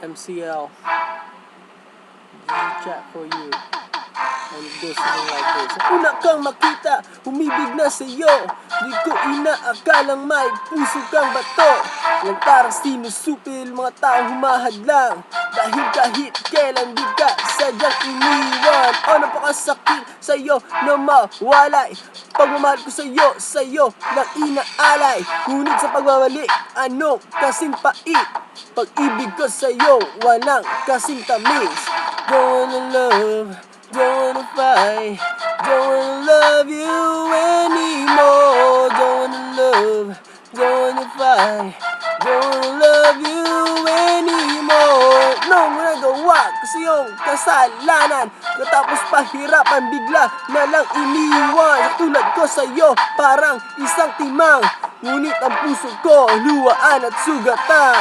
MCL chat for you. And it goes something like this. Una kang makita, humibig na sa'yo. Di ko inaakalang may puso kang bato. Lantarang sinusupil, mga taong humahadlang. Dahil kahit kailan di ka sadyang iniwan. O napakasakit sa'yo na mawalay. Pagmamahal ko sa'yo lang inaalay. Ngunit sa pagbabalik, anong kasing pait? Pag-ibig ko sa'yo, walang kasing tamis. Don't wanna love, don't wanna fight, don't wanna love you anymore. Don't wanna love, don't wanna fight, don't wanna love you anymore. Nung nagawa ko sa iyong kasalanan, katapos pahirapan, bigla na lang iniwan. Tulad ko sa iyo, parang isang timang, ngunit ang puso ko luwaan at sugatan.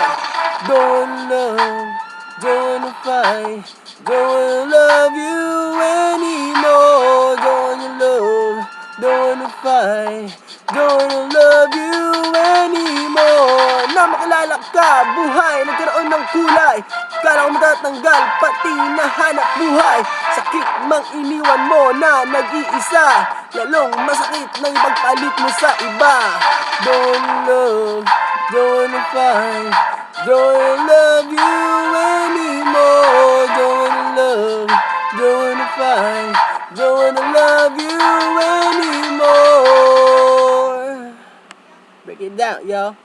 Don't love, don't wanna fight, don't wanna love you anymore. Don't wanna love, don't wanna fight, don't wanna love you anymore. Na makilala ka, buhay, nagkaroon ng kulay. Kala ko matatanggal, pati nahanap buhay. Sakit mang iniwan mo na nag-iisa. Lalong masakit nang ipagpalit mo sa iba. Don't love, don't wanna fight, don't wanna love you anymore. Don't wanna love, don't wanna fight, don't wanna love you anymore. Break it down, yo.